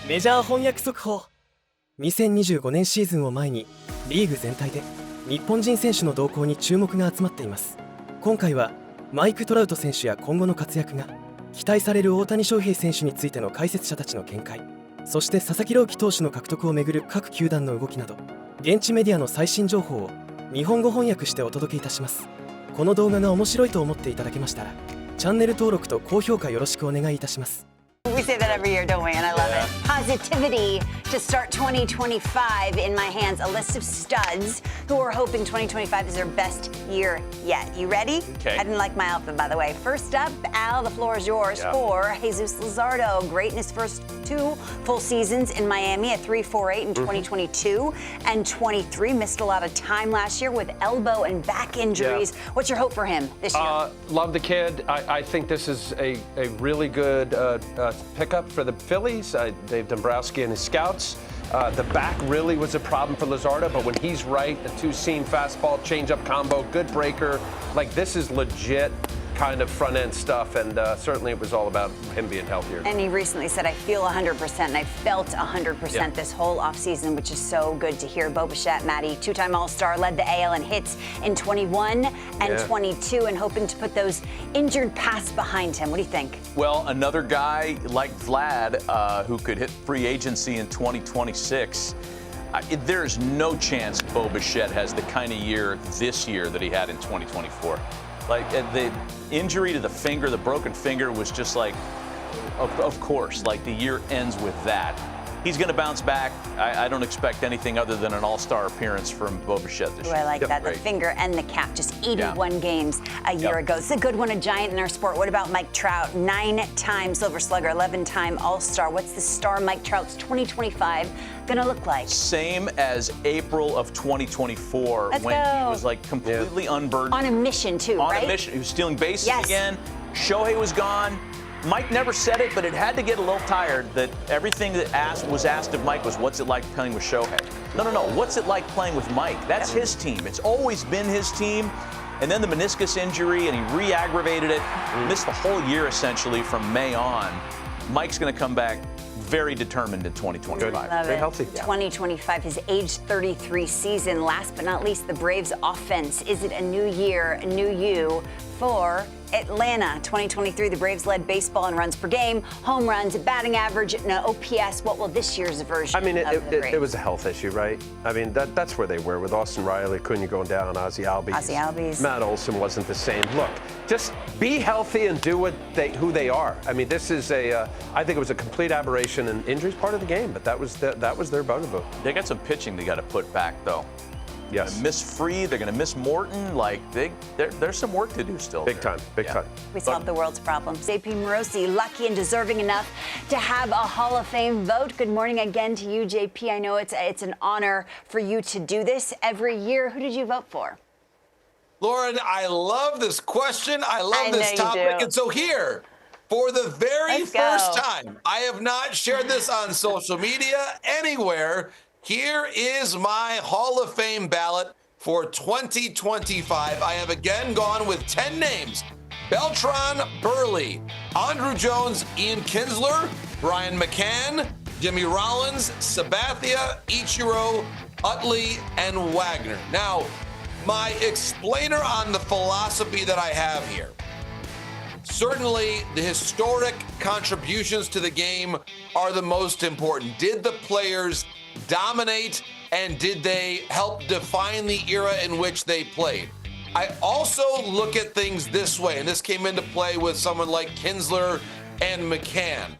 メジャー翻訳速報。2025年シーズンを前にリーグ全体で日本人選手の動向に注目が集まっています。今回はマイク・トラウト選手や今後の活躍が期待される大谷翔平選手についての解説者たちの見解、そして佐々木朗希投手の獲得をめぐる各球団の動きなど現地メディアの最新情報を日本語翻訳してお届けいたします。この動画が面白いと思っていただけましたらチャンネル登録と高評価よろしくお願いいたします。We say that every year, don't we? And I love it. Positivity to start 2025 in my hands. A list of studs who are hoping 2025 is their best year yet. You ready? Okay. I didn't like my outfit, by the way. First up, Al, the floor is yours for Jesus Luzardo. Great in his first 2 full seasons in Miami at 3.48 in 2022 and 23. Missed a lot of time last year with elbow and back injuries. What's your hope for him this year? Love the kid. I think this is a really good pickup for the Phillies. Dave Dombrowski and his scouts. The back really was a problem for Luzardo, but when he's right, a 2-seam fastball, changeup combo, good breaker. Like, this is legit kind of front-end stuff, and certainly it was all about him being healthier. And he recently said, I feel 100%, and I felt 100% this whole offseason, which is so good to hear. Bo Bichette, Matty, 2-time All-Star, led the AL in hits in 21 and 22, and hoping to put those injured past behind him. What do you think? Well, another guy like Vlad who could hit free agency in 2026. There's no chance Bo Bichette has the kind of year this year that he had in 2024. Like, the injury to the finger, the broken finger, was just like, of course, like the year ends with that. He's going to bounce back. I don't expect anything other than an all-star appearance from Bo Bichette this year. I like that. The finger and the cap, just 81 games a year ago. It's a good one, a giant in our sport. What about Mike Trout? 9-time Silver Slugger, 11-time All-Star. What's the star Mike Trout's 2025 going to look like? Same as April of 2024 when he was like completely unburdened. On a mission, too, right? On a mission. He was stealing bases again. Shohei was gone. Mike never said it, but it had to get a little tired that everything that was asked of Mike was, what's it like playing with Shohei? No. What's it like playing with Mike? That's his team. It's always been his team. And then the meniscus injury, and he re-aggravated it. Missed the whole year, essentially, from May on. Mike's going to come back very determined in 2025. Very healthy. 2025, his age 33 season. Last but not least, the Braves offense. Is it a new year, a new you for Atlanta? 2023, the Braves led baseball in runs per game, home runs, batting average, and OPS. What will this year's version of the Braves? It was a health issue, right? I mean, that's where they were with Austin Riley, Acuna going down, Ozzie Albies. Matt Olson wasn't the same. Look, just be healthy and do who they are. I mean, this is I think it was a complete aberration, and injury's part of the game, but that was their bugaboo. They got some pitching they got to put back, though. Yes. They're gonna miss Free. They're going to miss Morton. Like, there's some work to do still. Big time. We solved the world's problems. JP Morosi, lucky and deserving enough to have a Hall of Fame vote. Good morning again to you, JP. I know it's an honor for you to do this every year. Who did you vote for? Lauren, I love this question. I love this topic. And so here, for the very first time, I have not shared this on social media anywhere. Here is my Hall of Fame ballot for 2025. I have again gone with 10 names: Beltran, Burley, Andrew Jones, Ian Kinsler, Brian McCann, Jimmy Rollins, Sabathia, Ichiro, Utley, and Wagner. Now, my explainer on the philosophy that I have here. Certainly, the historic contributions to the game are the most important. Did the players dominate, and did they help define the era in which they played? I also look at things this way, and this came into play with someone like Kinsler and McCann.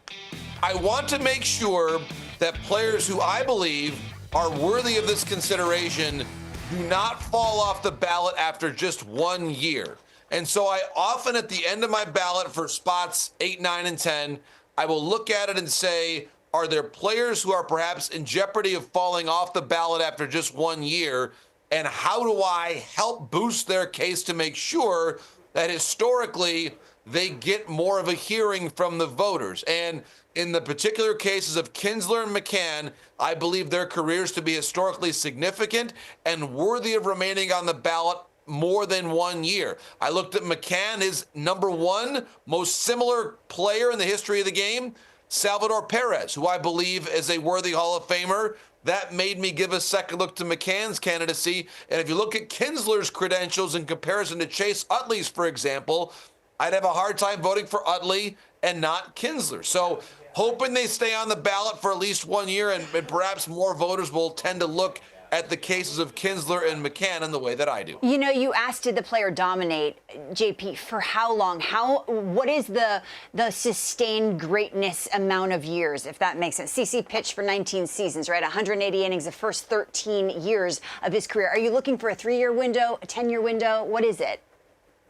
I want to make sure that players who I believe are worthy of this consideration do not fall off the ballot after just 1 year. And so I often, at the end of my ballot for spots 8, 9, and 10, I will look at it and say, are there players who are perhaps in jeopardy of falling off the ballot after just 1 year? And how do I help boost their case to make sure that historically they get more of a hearing from the voters? And in the particular cases of Kinsler and McCann, I believe their careers to be historically significant and worthy of remaining on the ballot more than 1 year. I looked at McCann, his number one most similar player in the history of the game Salvador Perez, who I believe is a worthy Hall of Famer. That made me give a second look to McCann's candidacy. And if you look at Kinsler's credentials in comparison to Chase Utley's, for example, I'd have a hard time voting for Utley and not Kinsler. So hoping they stay on the ballot for at least 1 year, and perhaps more voters will tend to look at the cases of Kinsler and McCann in the way that I do. You know, you asked, did the player dominate, JP, for how long? What is the sustained greatness amount of years, if that makes sense? CC pitched for 19 seasons, right? 180 innings the first 13 years of his career. Are you looking for a 3-year window, a 10-year window? What is it?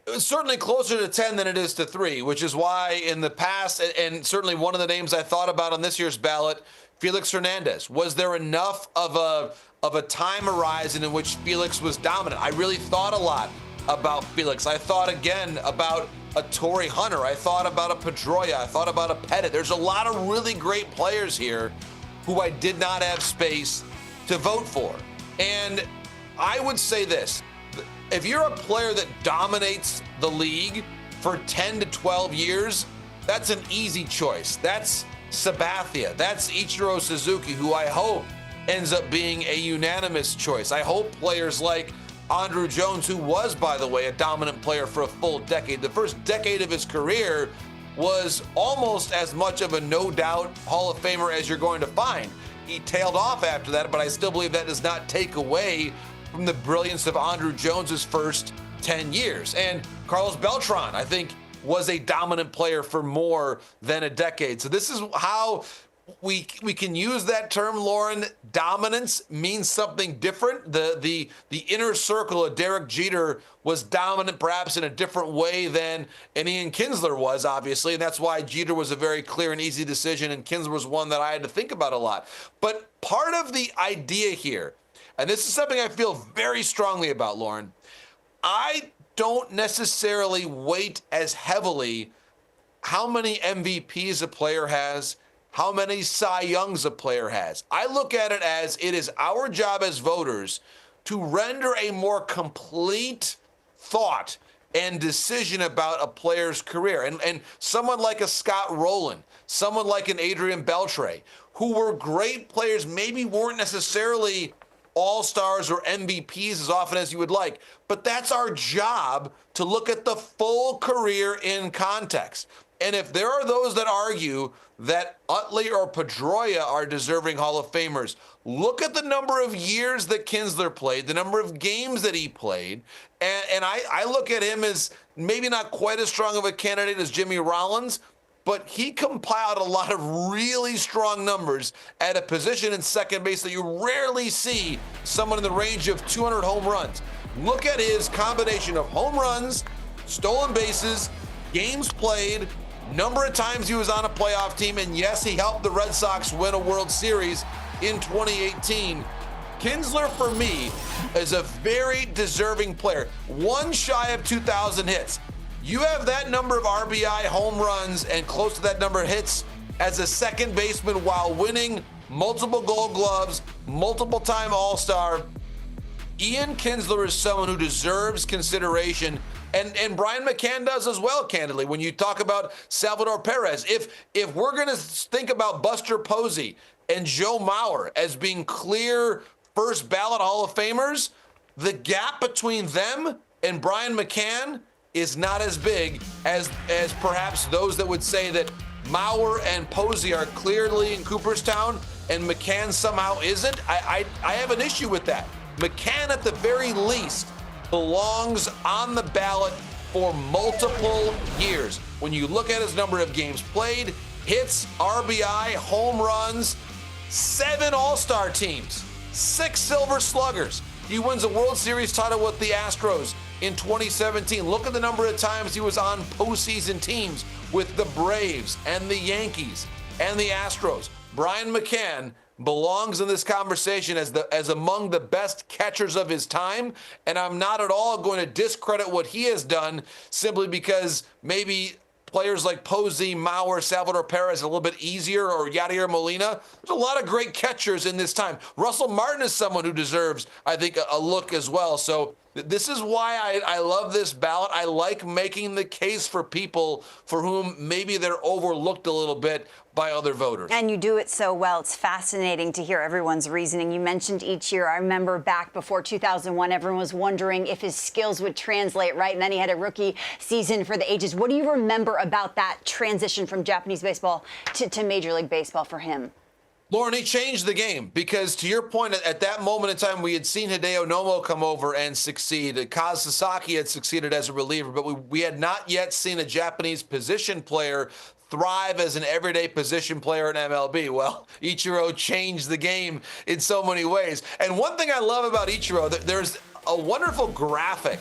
It's certainly closer to 10 than it is to 3, which is why in the past, and certainly one of the names I thought about on this year's ballot, Felix Hernandez. Was there enough of a time horizon in which Felix was dominant? I really thought a lot about Felix. I thought again about a Torrey Hunter. I thought about a Pedroia. I thought about a Pettit. There's a lot of really great players here who I did not have space to vote for. And I would say this. If you're a player that dominates the league for 10 to 12 years, that's an easy choice. That's Sabathia. That's Ichiro Suzuki, who I hope ends up being a unanimous choice. I hope players like Andrew Jones, who was, by the way, a dominant player for a full decade. The first decade of his career was almost as much of a no-doubt Hall of Famer as you're going to find. He tailed off after that, but I still believe that does not take away from the brilliance of Andrew Jones's first 10 years. And Carlos Beltran, I think, was a dominant player for more than a decade. So this is how we can use that term, Lauren. Dominance means something different. The inner circle of Derek Jeter was dominant perhaps in a different way than an Ian Kinsler was, obviously, and that's why Jeter was a very clear and easy decision, and Kinsler was one that I had to think about a lot. But part of the idea here, and this is something I feel very strongly about, Lauren, I don't necessarily weight as heavily how many MVPs a player has, how many Cy Youngs a player has. I look at it as it is our job as voters to render a more complete thought and decision about a player's career. And someone like a Scott Rowland, someone like an Adrian Beltre, who were great players, maybe weren't necessarily all-stars or MVPs as often as you would like. But that's our job, to look at the full career in context. And if there are those that argue that Utley or Pedroia are deserving Hall of Famers, look at the number of years that Kinsler played, the number of games that he played. And I look at him as maybe not quite as strong of a candidate as Jimmy Rollins, but he compiled a lot of really strong numbers at a position in second base that you rarely see someone in the range of 200 home runs. Look at his combination of home runs, stolen bases, games played, number of times he was on a playoff team, and yes, he helped the Red Sox win a World Series in 2018. Kinsler, for me, is a very deserving player. One shy of 2,000 hits. You have that number of RBI, home runs, and close to that number of hits as a second baseman while winning multiple Gold Gloves, multiple-time All-Star. Ian Kinsler is someone who deserves consideration, and Brian McCann does as well, candidly. When you talk about Salvador Perez, if we're going to think about Buster Posey and Joe Mauer as being clear first ballot Hall of Famers, the gap between them and Brian McCann is not as big as perhaps those that would say that Mauer and Posey are clearly in Cooperstown and McCann somehow isn't. I have an issue with that. McCann, at the very least, belongs on the ballot for multiple years. When you look at his number of games played, hits, RBI, home runs, 7 All-Star teams, 6 Silver Sluggers. He wins a World Series title with the Astros in 2017. Look at the number of times he was on postseason teams with the Braves and the Yankees and the Astros. Brian McCann belongs in this conversation as among the best catchers of his time, and I'm not at all going to discredit what he has done simply because maybe players like Posey, Mauer, Salvador Perez are a little bit easier, or Yadier Molina. There's a lot of great catchers in this time. Russell Martin is someone who deserves, I think, a look as well. So This is why I love this ballot. I like making the case for people for whom maybe they're overlooked a little bit by other voters. And you do it so well. It's fascinating to hear everyone's reasoning. You mentioned each year. I remember back before 2001, everyone was wondering if his skills would translate, right? And then he had a rookie season for the ages. What do you remember about that transition from Japanese baseball to Major League Baseball for him? Lauren, he changed the game because, to your point, at that moment in time, we had seen Hideo Nomo come over and succeed. Kaz Sasaki had succeeded as a reliever, but we had not yet seen a Japanese position player thrive as an everyday position player in MLB. Well, Ichiro changed the game in so many ways. And one thing I love about Ichiro, there's a wonderful graphic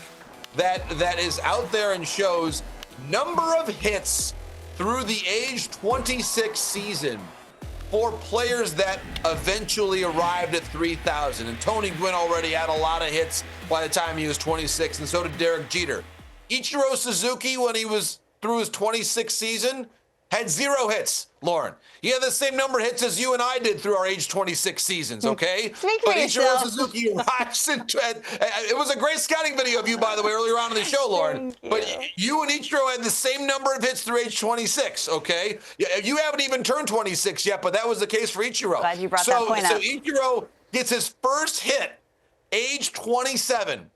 that is out there and shows number of hits through the age 26 season for players that eventually arrived at 3,000. And Tony Gwynn already had a lot of hits by the time he was 26, and so did Derek Jeter. Ichiro Suzuki, when he was through his 26th season, had 0 hits, Lauren. He had the same number of hits as you and I did through our age 26 seasons, okay? Speak for yourself. Ichiro Suzuki arrives it was a great scouting video of you, by the way, earlier on in the show, Lauren. But you and Ichiro had the same number of hits through age 26, okay? You haven't even turned 26 yet, but that was the case for Ichiro. Glad you brought that point up. So Ichiro gets his first hit, age 27,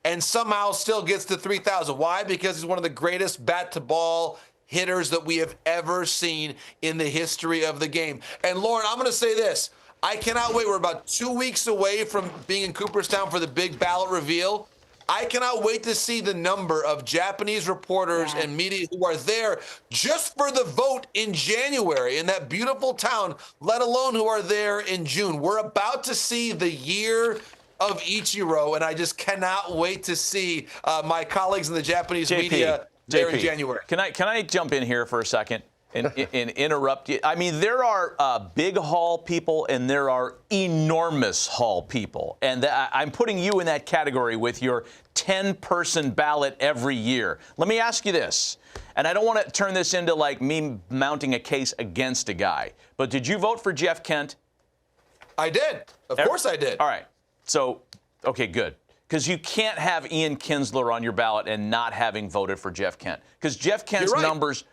and somehow still gets to 3,000. Why? Because he's one of the greatest bat-to-ball hitters that we have ever seen in the history of the game. And Lauren, I'm going to say this. I cannot wait. We're about 2 weeks away from being in Cooperstown for the big ballot reveal. I cannot wait to see the number of Japanese reporters and media who are there just for the vote in January in that beautiful town, let alone who are there in June. We're about to see the year of Ichiro, and I just cannot wait to see my colleagues in the Japanese media there in January. Can I jump in here for a second and interrupt you? I mean, there are big haul people and there are enormous haul people. And I'm putting you in that category with your 10-person ballot every year. Let me ask you this, and I don't want to turn this into like me mounting a case against a guy, but did you vote for Jeff Kent? I did. Of course I did. All right. So, okay, good. Because you can't have Ian Kinsler on your ballot and not having voted for Jeff Kent. Because Jeff Kent's numbers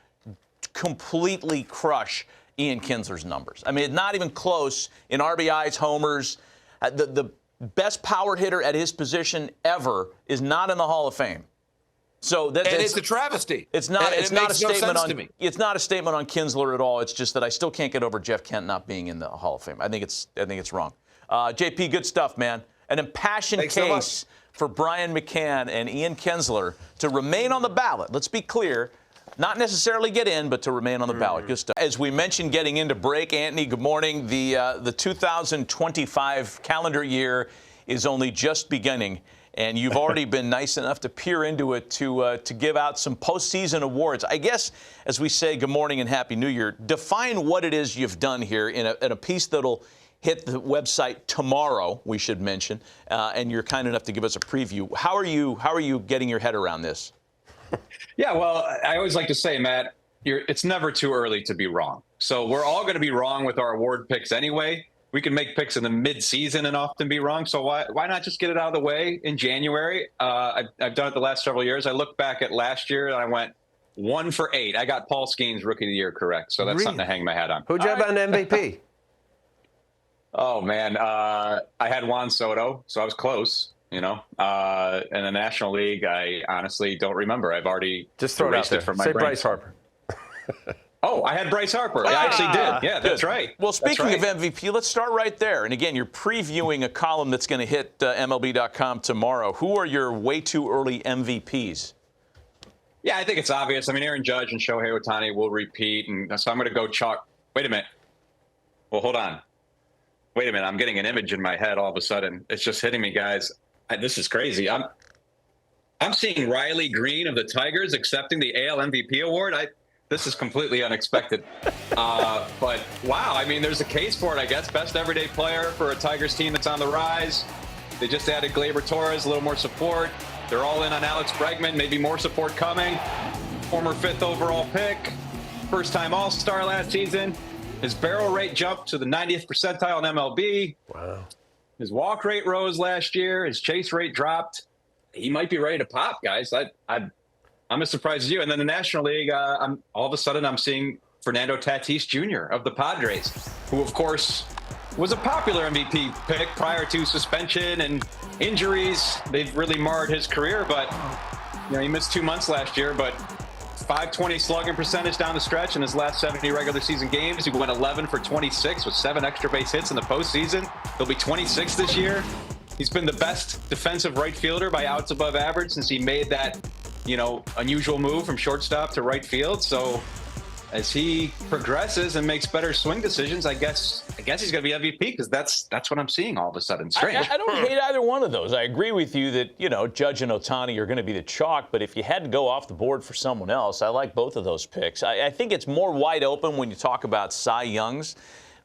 completely crush Ian Kinsler's numbers. I mean, it's not even close in RBIs, homers. The best power hitter at his position ever is not in the Hall of Fame. So it's a travesty. It's not. It's not a statement on. To me. It's not a statement on Kinsler at all. It's just that I still can't get over Jeff Kent not being in the Hall of Fame. I think it's wrong. JP, good stuff, man. An impassioned case for Brian McCann and Ian Kinsler to remain on the ballot. Let's be clear, not necessarily get in, but to remain on the ballot. Good stuff. As we mentioned, getting into break, Anthony, good morning. The 2025 calendar year is only just beginning, and you've already been nice enough to peer into it to give out some postseason awards. I guess, as we say good morning and Happy New Year, define what it is you've done here in a piece that'll hit the website tomorrow, we should mention, and you're kind enough to give us a preview. How are you getting your head around this? Yeah, well, I always like to say, Matt, it's never too early to be wrong. So we're all going to be wrong with our award picks anyway. We can make picks in the mid-season and often be wrong. So why not just get it out of the way in January? I've done it the last several years. I look back at last year and I went 1 for 8. I got Paul Skeens Rookie of the Year correct. So that's something to hang my hat on. Who'd you have on MVP? Oh, man. I had Juan Soto, so I was close, you know. In the National League, I honestly don't remember. I've already just throw it out there. From my Say brain. Bryce Harper. Oh, I had Bryce Harper. I actually did. Yeah, that's right. Well, speaking of MVP, let's start right there. And again, you're previewing a column that's going to hit MLB.com tomorrow. Who are your way too early MVPs? Yeah, I think it's obvious. I mean, Aaron Judge and Shohei Ohtani will repeat, and so I'm going to go chalk. Wait a minute. Well, hold on. Wait a minute, I'm getting an image in my head all of a sudden. It's just hitting me, guys. This is crazy. I'm seeing Riley Green of the Tigers accepting the AL MVP award. This is completely unexpected. But wow, I mean, there's a case for it, I guess. Best everyday player for a Tigers team that's on the rise. They just added Gleyber Torres, a little more support. They're all in on Alex Bregman, maybe more support coming. Former 5th overall pick, first-time All-Star last season. His barrel rate jumped to the 90th percentile in MLB. Wow. His walk rate rose last year. His chase rate dropped. he might be ready to pop, guys. I'm as surprised as you. And then the National League, all of a sudden I'm seeing Fernando Tatis Jr. of the Padres, who of course was a popular MVP pick prior to suspension and injuries. They've really marred his career, but he missed 2 months last year, but .520 slugging percentage down the stretch in his last 70 regular season games. He went 11 for 26 with 7 extra base hits in the postseason. He'll be 26 this year. He's been the best defensive right fielder by outs above average since he made that, unusual move from shortstop to right field. So as he progresses and makes better swing decisions, I guess he's going to be MVP because that's what I'm seeing all of a sudden. Strange. I don't hate either one of those. I agree with you that, Judge and Ohtani are going to be the chalk, but if you had to go off the board for someone else, I like both of those picks. I think it's more wide open when you talk about Cy Youngs.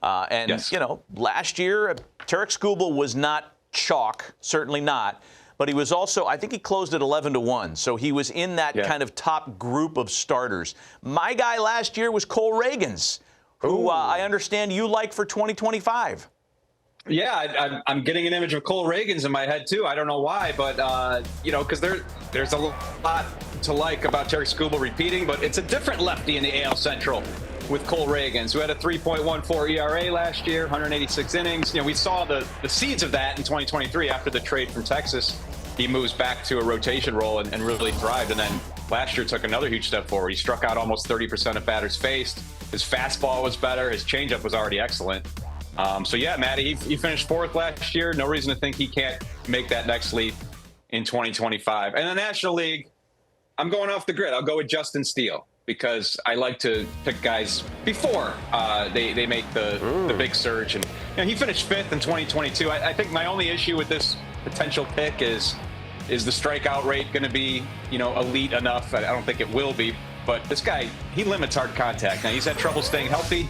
Yes. Last year, Tarek Skubal was not chalk, certainly not. But he was also, I think he closed at 11-1. So he was in that kind of top group of starters. My guy last year was Cole Reagans, who I understand you like for 2025. Yeah, I'm getting an image of Cole Reagans in my head, too. I don't know why, but, because there's a lot to like about Tarek Skubal repeating, but it's a different lefty in the AL Central with Cole Reagans, who had a 3.14 ERA last year, 186 innings. We saw the seeds of that in 2023 after the trade from Texas. He moves back to a rotation role and really thrived. And then last year took another huge step forward. He struck out almost 30% of batters faced. His fastball was better. His changeup was already excellent. So yeah, Matty, he finished 4th last year. No reason to think he can't make that next leap in 2025. And the National League, I'm going off the grid. I'll go with Justin Steele, because I like to pick guys before they make the big surge. And he finished 5th in 2022. I think my only issue with this potential pick is the strikeout rate going to be elite enough? I don't think it will be. But this guy, he limits hard contact. Now, he's had trouble staying healthy.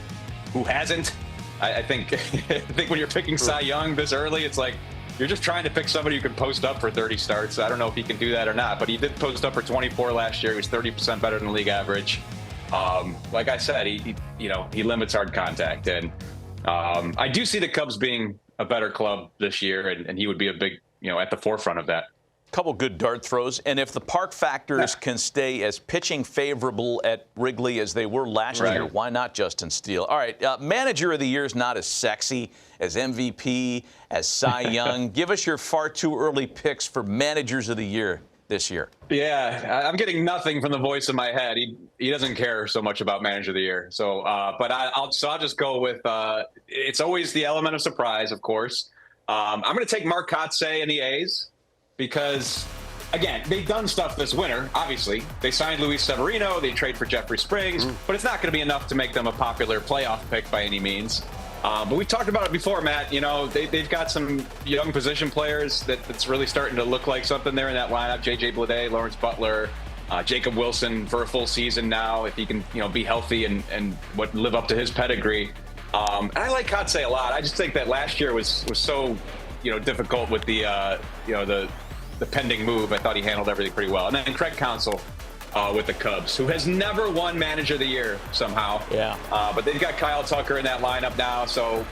Who hasn't? I think when you're picking Cy Young this early, it's like you're just trying to pick somebody who can post up for 30 starts. I don't know if he can do that or not, but he did post up for 24 last year. He was 30% better than the league average. Like I said, he limits hard contact. And I do see the Cubs being a better club this year, and he would be a big, at the forefront of that. Couple good dart throws, and if the park factors can stay as pitching favorable at Wrigley as they were last year, why not Justin Steele? All right, manager of the year is not as sexy as MVP, as Cy Young. Give us your far too early picks for managers of the year this year. Yeah, I'm getting nothing from the voice in my head. He doesn't care so much about manager of the year. So, but I'll just go with it's always the element of surprise, of course. I'm going to take Mark Kotsay and the A's. Because, again, they've done stuff this winter, obviously. They signed Luis Severino, they trade for Jeffrey Springs, but it's not going to be enough to make them a popular playoff pick by any means. But we've talked about it before, Matt. They've got some young position players that's really starting to look like something there in that lineup. J.J. Bleday, Lawrence Butler, Jacob Wilson for a full season now, if he can, be healthy and live up to his pedigree. And I like Kotsay a lot. I just think that last year was so, difficult with the pending move. I thought he handled everything pretty well. And then Craig Counsell with the Cubs, who has never won manager of the year somehow. Yeah. But they've got Kyle Tucker in that lineup now. So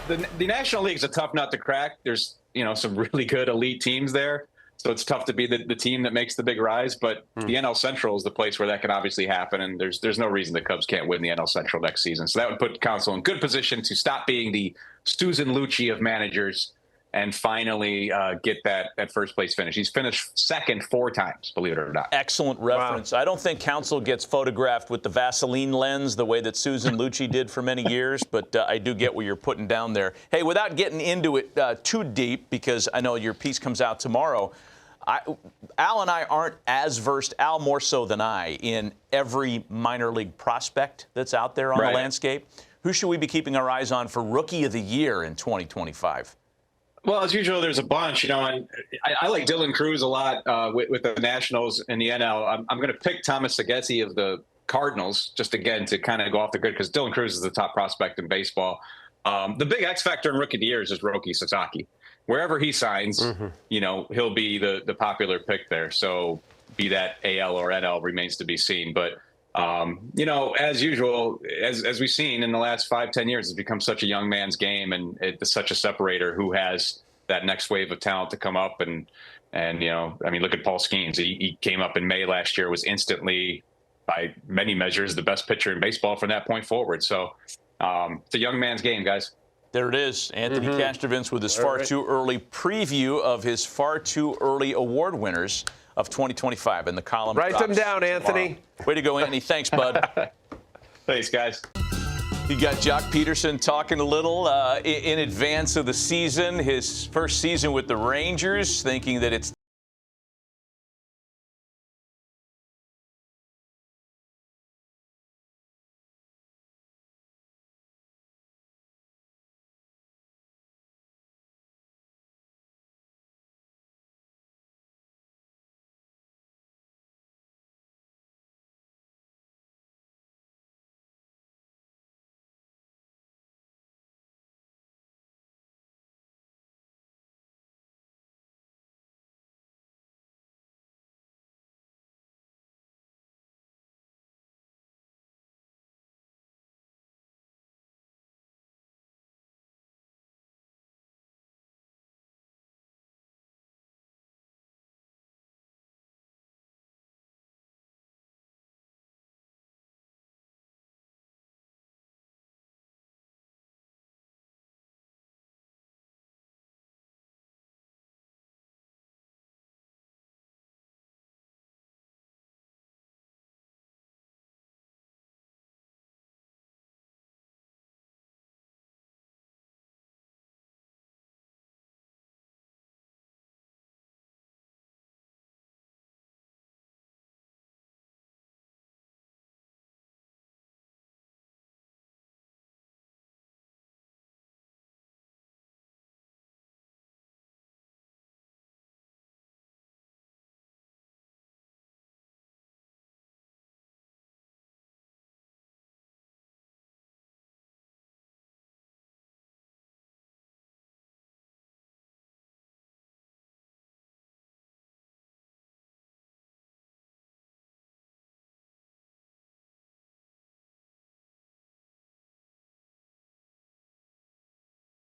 the National League is a tough nut to crack. There's, some really good elite teams there. So it's tough to be the team that makes the big rise. But the NL Central is the place where that can obviously happen. And there's no reason the Cubs can't win the NL Central next season. So that would put Counsell in good position to stop being the Susan Lucci of managers and finally get that first place finish. He's finished second 4 times, believe it or not. Excellent reference. Wow. I don't think Counsell gets photographed with the Vaseline lens the way that Susan Lucci did for many years, but I do get what you're putting down there. Hey, without getting into it too deep, because I know your piece comes out tomorrow, Al and I aren't as versed, Al more so than I, in every minor league prospect that's out there on the landscape. Who should we be keeping our eyes on for Rookie of the Year in 2025? Well, as usual, there's a bunch, and I like Dylan Cruz a lot with the Nationals and the NL. I'm going to pick Thomas Saggese of the Cardinals, just again to kind of go off the grid, because Dylan Cruz is the top prospect in baseball. The big X factor in Rookie of the Year is just Roki Sasaki. Wherever he signs, he'll be the popular pick there. So be that AL or NL remains to be seen. But as usual, as we've seen in the last 5-10 years, it's become such a young man's game, and it's such a separator who has that next wave of talent to come up. And you know, I mean, look at Paul Skeens. He came up in May last year, was instantly, by many measures, the best pitcher in baseball from that point forward. So it's a young man's game, guys. There it is. Anthony Castrovince with his far too early preview of his far too early award winners of 2025 in the column. Write them down, Anthony. Way to go, Anthony. Thanks, bud. Thanks, guys. You got Jock Peterson talking a little in advance of the season, his first season with the Rangers, thinking that it's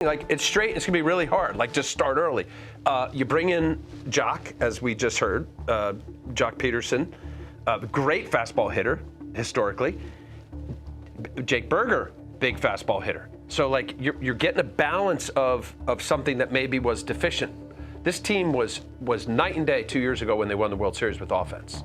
Like, it's straight. It's going to be really hard. Like, just start early. You bring in Jock, as we just heard, Jock Peterson, great fastball hitter, historically. Jake Berger, big fastball hitter. So, like, you're getting a balance of something that maybe was deficient. This team was night and day 2 years ago when they won the World Series with offense.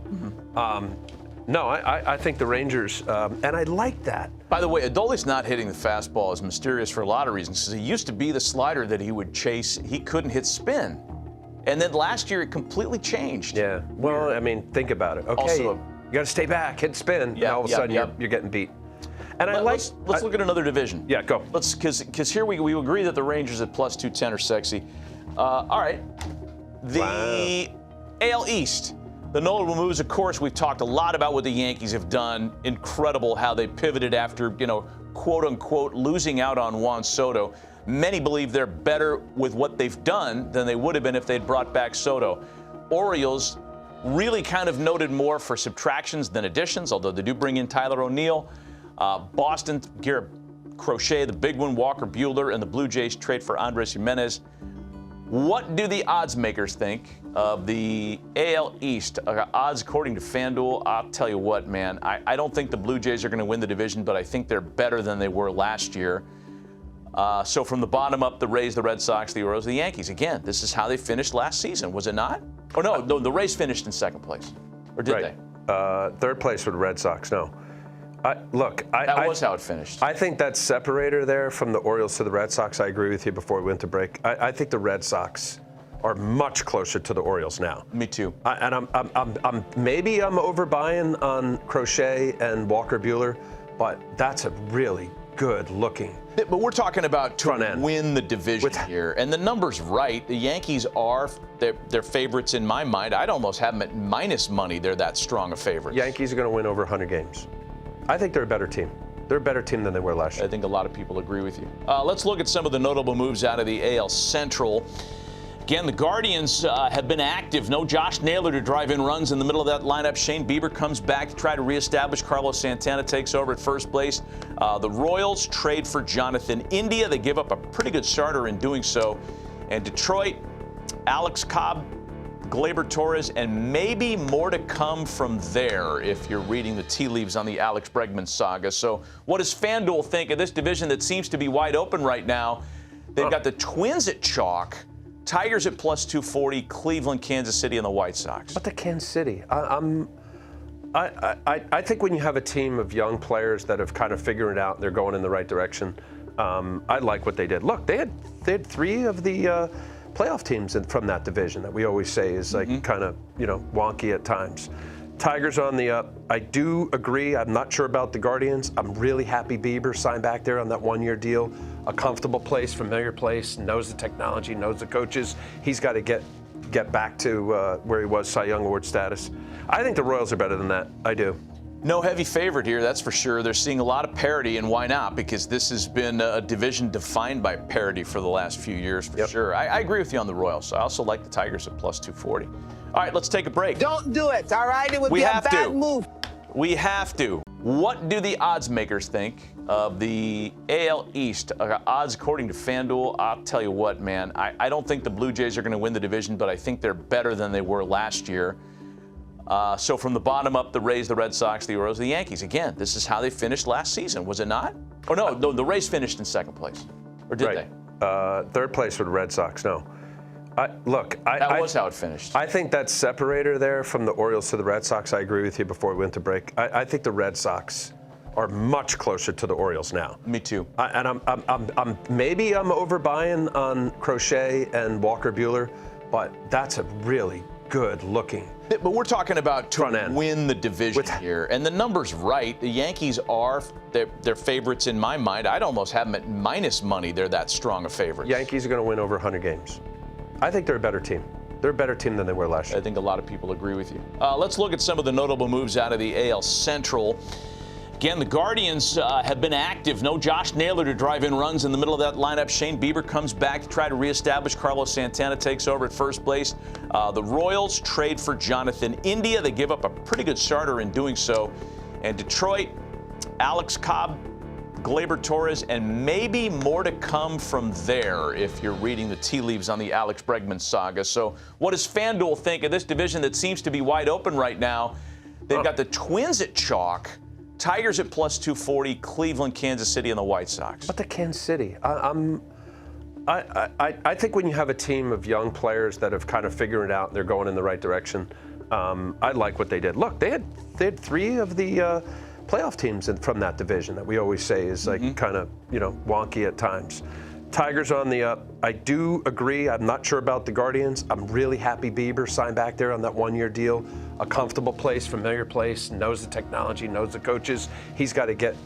No, I think the Rangers, and I like that. By the way, Adolis not hitting the fastball is mysterious for a lot of reasons. Because it used to be the slider that he would chase. He couldn't hit spin. And then last year, it completely changed. Yeah. Well, I mean, think about it. Okay, Also, you got to stay back, hit spin, and all of a sudden you're getting beat. And let's look at another division. Yeah, go. Because here we agree that the Rangers at plus 210 are sexy. All right. The AL East. The notable moves, of course, we've talked a lot about what the Yankees have done. Incredible how they pivoted after, quote unquote, losing out on Juan Soto. Many believe they're better with what they've done than they would have been if they'd brought back Soto. Orioles really kind of noted more for subtractions than additions, although they do bring in Tyler O'Neill. Boston, Garrett Crochet, the big one, Walker Buehler, and the Blue Jays trade for Andres Jimenez. What do the odds makers think of the AL East? Odds according to FanDuel, I'll tell you what, man. I don't think the Blue Jays are going to win the division, but I think they're better than they were last year. So from the bottom up, the Rays, the Red Sox, the Orioles, the Yankees. Again, this is how they finished last season, was it not? Oh, no, the Rays finished in second place. Or did they? Third place with the Red Sox, no. That was how it finished. I think that separator there from the Orioles to the Red Sox, I agree with you before we went to break. I think the Red Sox are much closer to the Orioles now. Me too. And I'm maybe I'm overbuying on Crochet and Walker Buehler, but that's a really good looking. But we're talking about to win the division here, and the number's right. The Yankees are they're favorites in my mind. I'd almost have them at minus money. They're that strong a favorite. Yankees are going to win over 100 games. I think they're a better team. They're a better team than they were last year. I think a lot of people agree with you. Let's look at some of the notable moves out of the AL Central. Again, the Guardians have been active. No Josh Naylor to drive in runs in the middle of that lineup. Shane Bieber comes back to try to reestablish. Carlos Santana takes over at first base. The Royals trade for Jonathan India. They give up a pretty good starter in doing so. And Detroit, Alex Cobb, Gleyber Torres, and maybe more to come from there if you're reading the tea leaves on the Alex Bregman saga. So what does FanDuel think of this division that seems to be wide open right now? They've got the Twins at chalk, Tigers at plus 240, Cleveland, Kansas City, and the White Sox. But the Kansas City, I think when you have a team of young players that have kind of figured it out and they're going in the right direction, I like what they did. Look, they had three of the playoff teams from that division that we always say is like kind of, wonky at times. Tigers on the up. I do agree. I'm not sure about the Guardians. I'm really happy Bieber signed back there on that one-year deal. A comfortable place, familiar place, knows the technology, knows the coaches. He's got to get back to where he was, Cy Young Award status. I think the Royals are better than that. I do. No heavy favorite here, that's for sure. They're seeing a lot of parity, and why not? Because this has been a division defined by parity for the last few years, for sure. I agree with you on the Royals. I also like the Tigers at plus 240. All right, let's take a break. Don't do it, all right? It would be a bad move. We have to. What do the odds makers think of the AL East? Odds according to FanDuel, I'll tell you what, man. I don't think the Blue Jays are going to win the division, but I think they're better than they were last year. So from the bottom up, the Rays, the Red Sox, the Orioles, the Yankees. Again, this is how they finished last season, was it not? Oh, no, the Rays finished in second place. Or did they? Third place for the Red Sox, no. That was how it finished. I think that separator there from the Orioles to the Red Sox, I agree with you before we went to break. I think the Red Sox are much closer to the Orioles now. Me too. And I'm overbuying on Crochet and Walker Buehler, but that's a really good looking. But we're talking about to win the division here, and the number's right. The Yankees are they're favorites in my mind. I'd almost have them at minus money. They're that strong a favorite. Yankees are going to win over 100 games. I think they're a better team. They're a better team than they were last year. I think a lot of people agree with you. Let's look at some of the notable moves out of the AL Central. Again, the Guardians have been active. No Josh Naylor to drive in runs in the middle of that lineup. Shane Bieber comes back to try to reestablish. Carlos Santana takes over at first base. The Royals trade for Jonathan India. They give up a pretty good starter in doing so. And Detroit, Alex Cobb, Gleyber Torres, and maybe more to come from there if you're reading the tea leaves on the Alex Bregman saga. So what does FanDuel think of this division that seems to be wide open right now? They've got the Twins at chalk, Tigers at plus 240, Cleveland, Kansas City, and the White Sox. But the Kansas City, I think when you have a team of young players that have kind of figured it out and they're going in the right direction, I like what they did. Look, they had three of the playoff teams from that division that we always say is like kind of, wonky at times. Tigers on the up. I do agree. I'm not sure about the Guardians. I'm really happy Bieber signed back there on that one-year deal. A comfortable place, familiar place, knows the technology, knows the coaches. He's got to get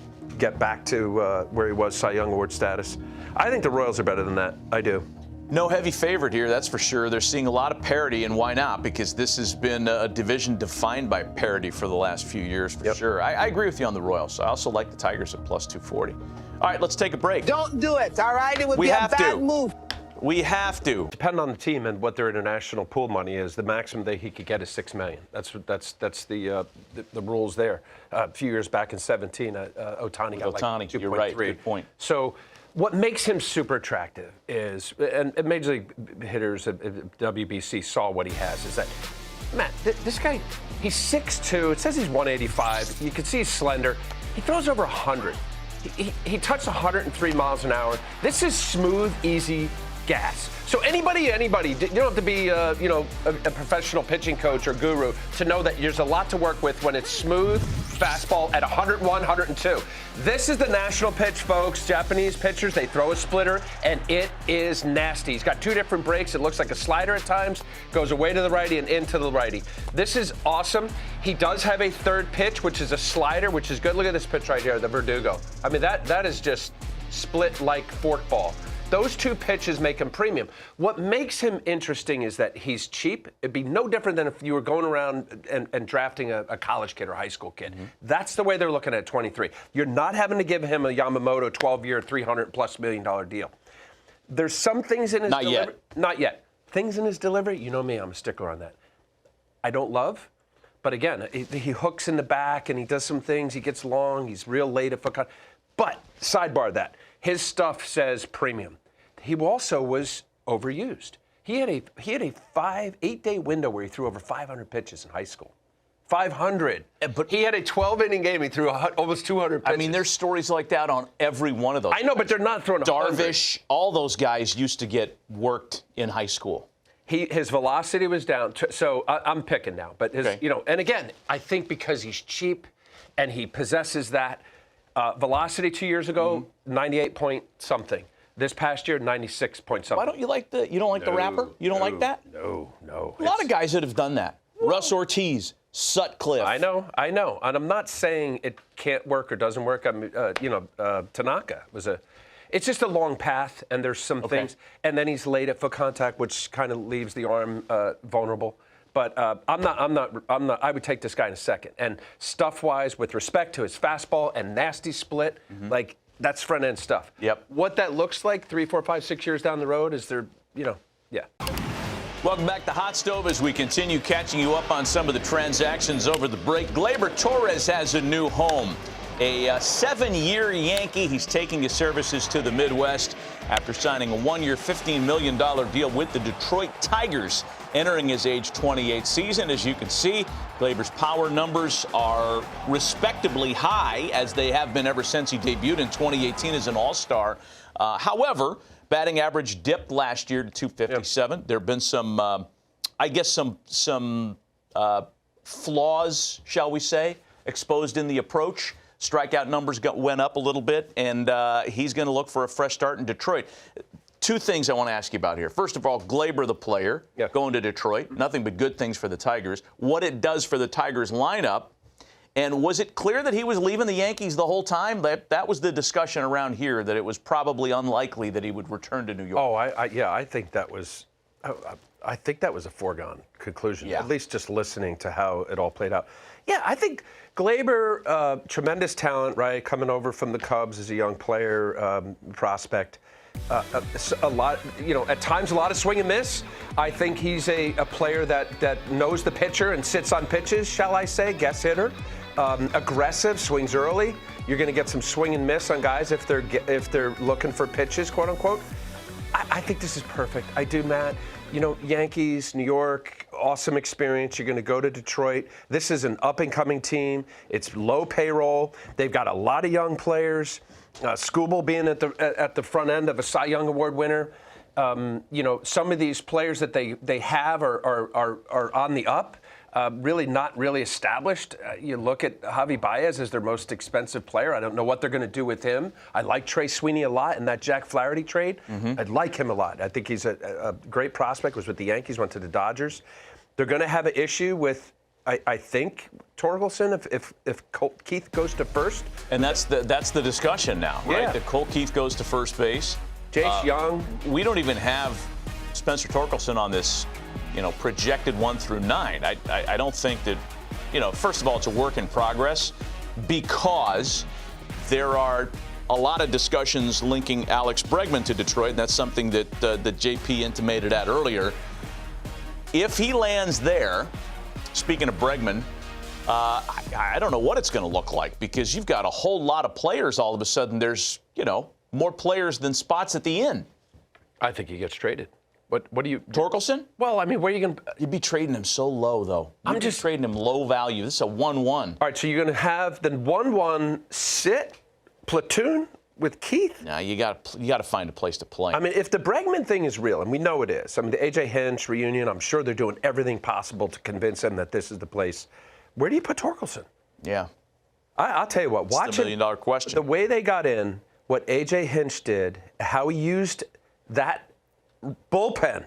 back to where he was, Cy Young Award status. I think the Royals are better than that. I do. No heavy favorite here, that's for sure. They're seeing a lot of parity, and why not? Because this has been a division defined by parity for the last few years, for sure. I agree with you on the Royals. I also like the Tigers at plus 240. All right, let's take a break. Don't do it, all right? It would be a bad move. We have to. Depending on the team and what their international pool money is, the maximum that he could get is $6 million. That's the rules there. A few years back in 17, Ohtani got like 2.3. You're right. Good point. So what makes him super attractive is, and Major League hitters at WBC saw what he has, is that, man, this guy, he's 6'2". It says he's 185. You can see he's slender. He throws over 100. He touched 103 miles an hour. This is smooth, easy gas. So anybody, you don't have to be, a professional pitching coach or guru to know that there's a lot to work with when it's smooth fastball at 101, 102. This is the national pitch, folks. Japanese pitchers, they throw a splitter, and it is nasty. He's got two different breaks. It looks like a slider at times, goes away to the righty and into the righty. This is awesome. He does have a third pitch, which is a slider, which is good. Look at this pitch right here, the Verdugo. I mean, that is just split like forkball. Those two pitches make him premium. What makes him interesting is that he's cheap. It'd be no different than if you were going around and drafting a college kid or high school kid. That's the way they're looking at 23. You're not having to give him a Yamamoto 12-year, $300+ million deal. There's some things in his delivery. Not yet. Things in his delivery, you know me, I'm a stickler on that. I don't love, but again, he hooks in the back and he does some things. He gets long. He's real late at foot count. But sidebar that. His stuff says premium. He also was overused. He had a 8-day window where he threw over 500 pitches in high school. 500. But he had a 12-inning game. He threw almost 200 pitches. I mean, there's stories like that on every one of those. I know, but they're not throwing 100. Darvish, all those guys used to get worked in high school. His velocity was down. So I'm picking now. But his, and again, I think because he's cheap and he possesses that velocity 2 years ago, 98 point something. This past year, 96 point something. Why don't you like the rapper? You don't like that? No. A lot of guys that have done that. Russ Ortiz, Sutcliffe. I know. And I'm not saying it can't work or doesn't work. Tanaka was it's just a long path, and there's some things. And then he's late at foot contact, which kind of leaves the arm vulnerable. But I'm not. I would take this guy in a second. And stuff-wise, with respect to his fastball and nasty split, like that's front-end stuff. Yep. What that looks like 3, 4, 5, 6 years down the road is there, yeah. Welcome back to Hot Stove as we continue catching you up on some of the transactions over the break. Gleyber Torres has a new home. A 7-year Yankee. He's taking his services to the Midwest after signing a 1-year, $15 million deal with the Detroit Tigers, entering his age 28 season. As you can see, Gleyber's power numbers are respectably high, as they have been ever since he debuted in 2018 as an All-Star. However, batting average dipped last year to 257. Yep. There have been some, some flaws, shall we say, exposed in the approach. Strikeout numbers went up a little bit, and he's going to look for a fresh start in Detroit. Two things I want to ask you about here. First of all, Gleyber, the player, going to Detroit. Nothing but good things for the Tigers. What it does for the Tigers lineup. And was it clear that he was leaving the Yankees the whole time? That was the discussion around here, that it was probably unlikely that he would return to New York. Oh, I think that was I think that was a foregone conclusion, at least just listening to how it all played out. Yeah, I think Gleyber, tremendous talent, right, coming over from the Cubs as a young player, prospect. A lot, at times a lot of swing and miss. I think he's a player that knows the pitcher and sits on pitches, shall I say, guess hitter. Aggressive, swings early. You're going to get some swing and miss on guys if they're looking for pitches, quote unquote. I think this is perfect. I do, Matt. Yankees, New York, awesome experience. You're going to go to Detroit. This is an up-and-coming team. It's low payroll. They've got a lot of young players. Skubal being at the front end of a Cy Young Award winner. Some of these players that they have are on the up. Really not really established. You look at Javi Baez as their most expensive player. I don't know what they're going to do with him. I like Trey Sweeney a lot in that Jack Flaherty trade. I like him a lot. I think he's a great prospect. Was with the Yankees, went to the Dodgers. They're going to have an issue with, I think, Torkelson if Keith goes to first. And that's the discussion now, right? Yeah. That Colt Keith goes to first base. Jace Young. We don't even have Spencer Torkelson on this, projected 1 through 9. I don't think that, first of all, it's a work in progress because there are a lot of discussions linking Alex Bregman to Detroit, and that's something that JP intimated at earlier. If he lands there, speaking of Bregman, I don't know what it's going to look like because you've got a whole lot of players all of a sudden. There's, more players than spots at the inn. I think he gets traded. What do you... Torkelson? Well, I mean, where are you going to... You'd be trading him so low, though. I'm just trading him low value. This is a 1-1. All right, so you're going to have the 1-1 sit platoon with Keith? Nah, you got to find a place to play. I mean, if the Bregman thing is real, and we know it is, I mean, the A.J. Hinch reunion, I'm sure they're doing everything possible to convince him that this is the place. Where do you put Torkelson? Yeah. I'll tell you what, watching... It's the million-dollar question. The way they got in, what A.J. Hinch did, how he used that bullpen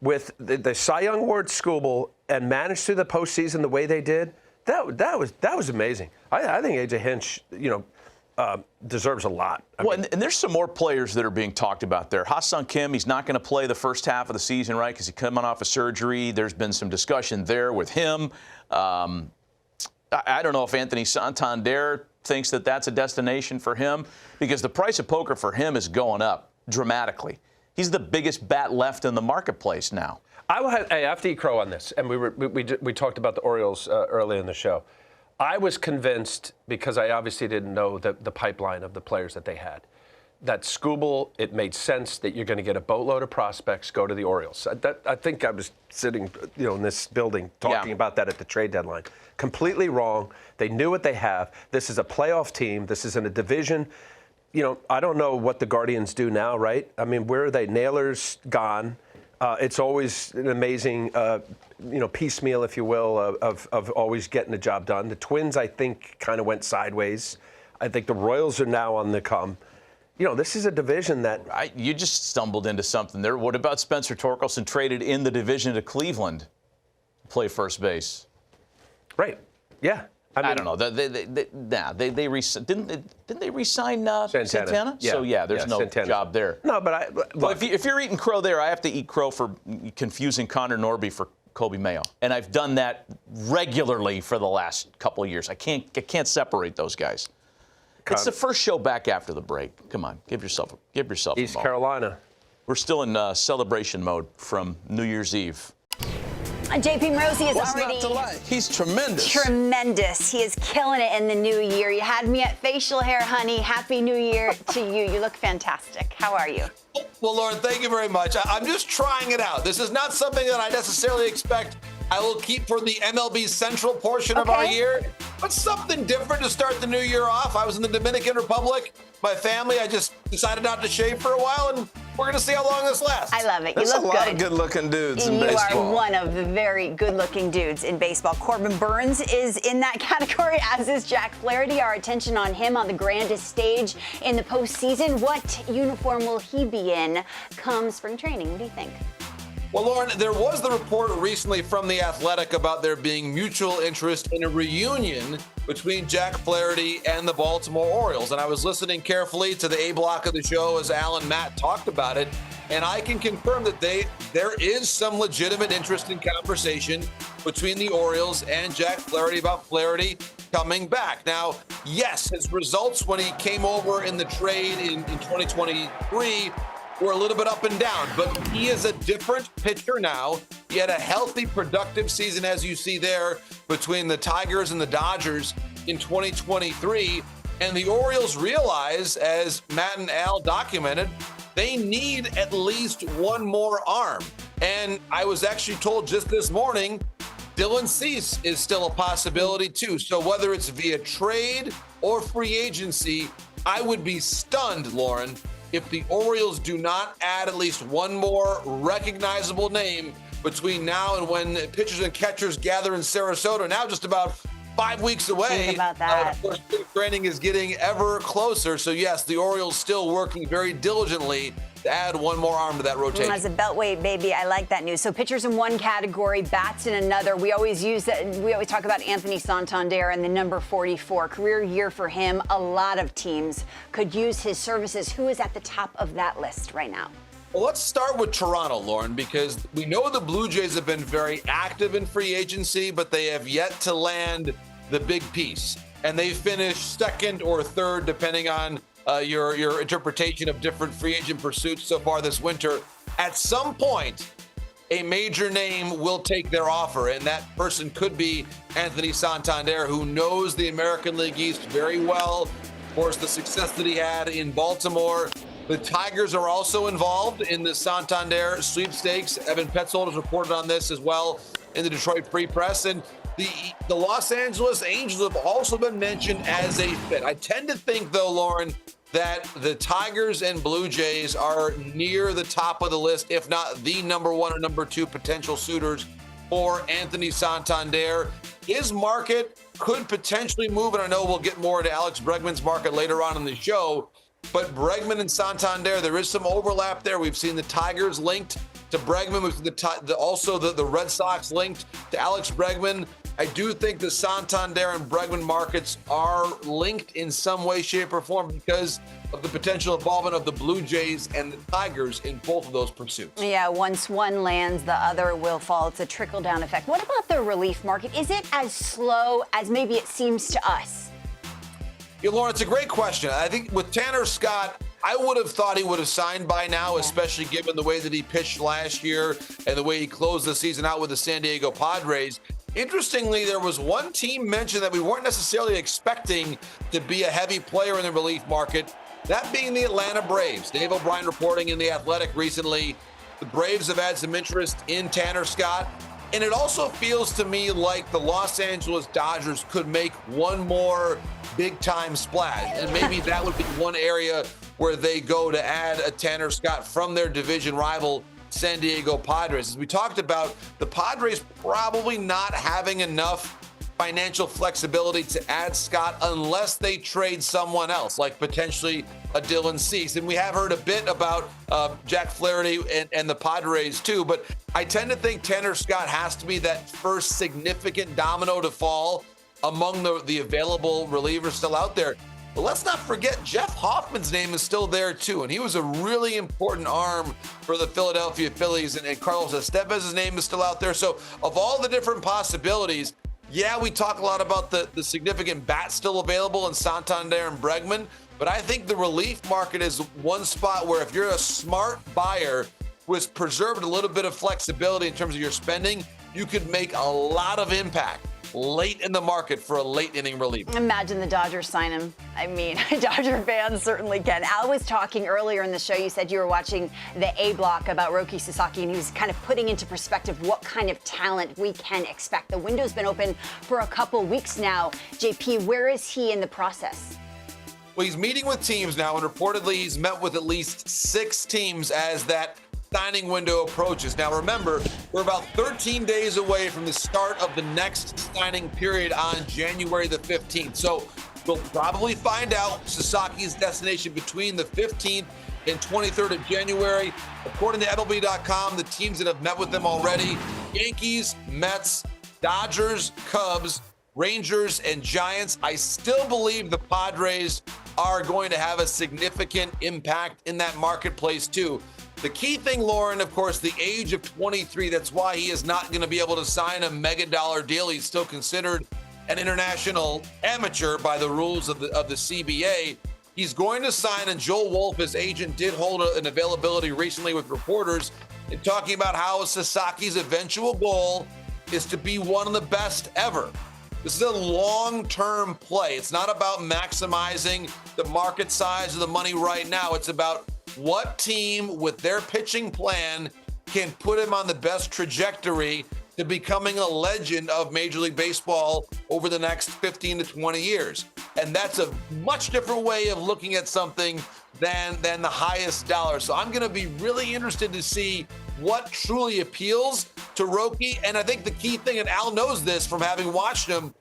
with the Cy Young Award Skubal and managed through the postseason the way they did, that was amazing. I think A.J. Hinch, deserves a lot. I mean, and there's some more players that are being talked about there. Ha-Sung Kim, he's not going to play the first half of the season, right, because he's coming off of surgery. There's been some discussion there with him. I don't know if Anthony Santander thinks that that's a destination for him because the price of poker for him is going up dramatically. He's the biggest bat left in the marketplace now. I have to eat crow on this, and we talked about the Orioles early in the show. I was convinced, because I obviously didn't know the pipeline of the players that they had, that Skubal, it made sense that you're going to get a boatload of prospects go to the Orioles. I think I was sitting, in this building talking about that at the trade deadline. Completely wrong. They knew what they have. This is a playoff team. This is in a division. I don't know what the Guardians do now, right? I mean, where are they? Naylor's gone. It's always an amazing, piecemeal, if you will, of always getting the job done. The Twins, I think, kind of went sideways. I think the Royals are now on the come. This is a division that... You just stumbled into something there. What about Spencer Torkelson traded in the division to Cleveland to play first base? Right. Yeah. I don't know. Didn't they re-sign Santana? Yeah. So there's no Santana's job there. No, but if you're eating crow there, I have to eat crow for confusing Connor Norby for Kobe Mayo, and I've done that regularly for the last couple of years. I can't separate those guys. It's the first show back after the break. Come on, give yourself East a Carolina. We're still in celebration mode from New Year's Eve. JP Morosi is What's already... not to like? He's tremendous. Tremendous. He is killing it in the new year. You had me at facial hair, honey. Happy New Year to you. You look fantastic. How are you? Well, Lauren, thank you very much. I'm just trying it out. This is not something that I necessarily expect I will keep for the MLB Central portion of our year, but something different to start the new year off. I was in the Dominican Republic. My family, I just decided not to shave for a while, and we're going to see how long this lasts. I love it. There's you look a lot of good-looking dudes in baseball. You are one of the very good-looking dudes in baseball. Corbin Burns is in that category, as is Jack Flaherty. Our attention on him on the grandest stage in the postseason. What uniform will he be in come spring training? What do you think? Well, Lauren, there was the report recently from The Athletic about there being mutual interest in a reunion between Jack Flaherty and the Baltimore Orioles. And I was listening carefully to the A block of the show as Al and Matt talked about it. And I can confirm that there is some legitimate interest in conversation between the Orioles and Jack Flaherty about Flaherty coming back. Now, yes, his results when he came over in the trade in 2023 were a little bit up and down, but he is a different pitcher now. He had a healthy, productive season, as you see there, between the Tigers and the Dodgers in 2023. And the Orioles realize, as Matt and Al documented, they need at least one more arm. And I was actually told just this morning, Dylan Cease is still a possibility too. So whether it's via trade or free agency, I would be stunned, Lauren, if the Orioles do not add at least one more recognizable name between now and when pitchers and catchers gather in Sarasota, now just about 5 weeks away. Think about that. Of course, spring training is getting ever closer. So, yes, the Orioles still working very diligently to add one more arm to that rotation. As a beltway, baby, I like that news. So pitchers in one category, bats in another. We always talk about Anthony Santander and the number 44. Career year for him. A lot of teams could use his services. Who is at the top of that list right now? Well, let's start with Toronto, Lauren, because we know the Blue Jays have been very active in free agency, but they have yet to land the big piece. And they finished second or third, depending on your interpretation of different free agent pursuits so far this winter. At some point, a major name will take their offer, and that person could be Anthony Santander, who knows the American League East very well. Of course, the success that he had in Baltimore. The Tigers are also involved in the Santander sweepstakes. Evan Petzold has reported on this as well in the Detroit Free Press. And the Los Angeles Angels have also been mentioned as a fit. I tend to think, though, Lauren, that the Tigers and Blue Jays are near the top of the list, if not the number one or number two potential suitors for Anthony Santander. His market could potentially move, and I know we'll get more into Alex Bregman's market later on in the show, but Bregman and Santander, there is some overlap there. We've seen the Tigers linked to Bregman. We've seen also the Red Sox linked to Alex Bregman. I do think the Santander and Bregman markets are linked in some way, shape, or form because of the potential involvement of the Blue Jays and the Tigers in both of those pursuits. Yeah, once one lands, the other will fall. It's a trickle-down effect. What about the relief market? Is it as slow as maybe it seems to us? Yeah, Lauren, it's a great question. I think with Tanner Scott, I would have thought he would have signed by now, especially given the way that he pitched last year and the way he closed the season out with the San Diego Padres. Interestingly, there was one team mentioned that we weren't necessarily expecting to be a heavy player in the relief market, that being the Atlanta Braves. Dave O'Brien reporting in The Athletic recently, the Braves have had some interest in Tanner Scott. And it also feels to me like the Los Angeles Dodgers could make one more big-time splash. And maybe that would be one area where they go to add a Tanner Scott from their division rival, San Diego Padres. As we talked about, the Padres probably not having enough financial flexibility to add Scott unless they trade someone else, like potentially a Dylan Cease. And we have heard a bit about Jack Flaherty and the Padres too, but I tend to think Tanner Scott has to be that first significant domino to fall among the available relievers still out there. But let's not forget Jeff Hoffman's name is still there too, and he was a really important arm for the Philadelphia Phillies, and Carlos Estevez' name is still out there. So of all the different possibilities, yeah, we talk a lot about the significant bats still available in Santander and Bregman, but I think the relief market is one spot where if you're a smart buyer who has preserved a little bit of flexibility in terms of your spending, you could make a lot of impact late in the market for a late inning relief. Imagine the Dodgers sign him. I mean, Dodger fans certainly can. Al was talking earlier in the show. You said you were watching the A block about Roki Sasaki, and he was kind of putting into perspective what kind of talent we can expect. The window's been open for a couple weeks now. JP, where is he in the process? Well, he's meeting with teams now, and reportedly he's met with at least 6 teams as that signing window approaches. Now remember, we're about 13 days away from the start of the next signing period on January the 15th. So we'll probably find out Sasaki's destination between the 15th and 23rd of January. According to MLB.com, the teams that have met with them already: Yankees, Mets, Dodgers, Cubs, Rangers, and Giants. I still believe the Padres are going to have a significant impact in that marketplace too. The key thing, Lauren, of course, the age of 23. That's why he is not going to be able to sign a mega-dollar deal. He's still considered an international amateur by the rules of the CBA. He's going to sign, and Joel Wolf, his agent, did hold an availability recently with reporters in talking about how Sasaki's eventual goal is to be one of the best ever. This is a long-term play. It's not about maximizing the market size of the money right now. It's about what team with their pitching plan can put him on the best trajectory to becoming a legend of Major League Baseball over the next 15 to 20 years. And that's a much different way of looking at something than the highest dollar. So I'm going to be really interested to see what truly appeals to Roki. And I think the key thing, and Al knows this from having watched him,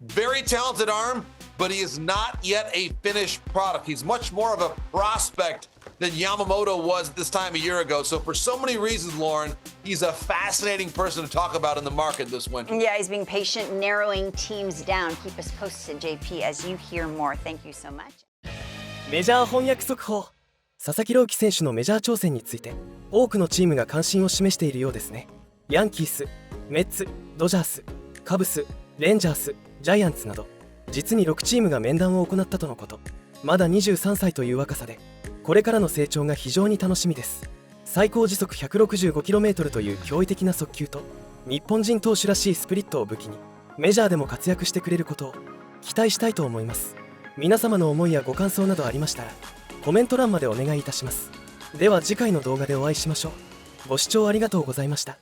very talented arm, but he is not yet a finished product. He's much more of a prospect than Yamamoto was this time a year ago. So for so many reasons, Lauren, he's a fascinating person to talk about in the market this winter. Yeah, he's being patient, narrowing teams down. Keep us posted, JP, as you hear more. Thank you so much. メジャー翻訳速報。佐々木朗希選手のメジャー挑戦について多くのチームが関心を示しているようですね。ヤンキース、メッツ、ドジャース、カブス、レンジャース、ジャイアンツなど実に6チームが面談を行ったとのこと。まだ23歳という若さでこれからの成長が非常に楽しみです。最高時速 165km という驚異的な速球と日本人投手らしいスプリットを武器にメジャーでも活躍してくれることを期待したいと思います。皆様の思いやご感想などありましたらコメント欄までお願いいたします。では次回の動画でお会いしましょう。ご視聴ありがとうございました。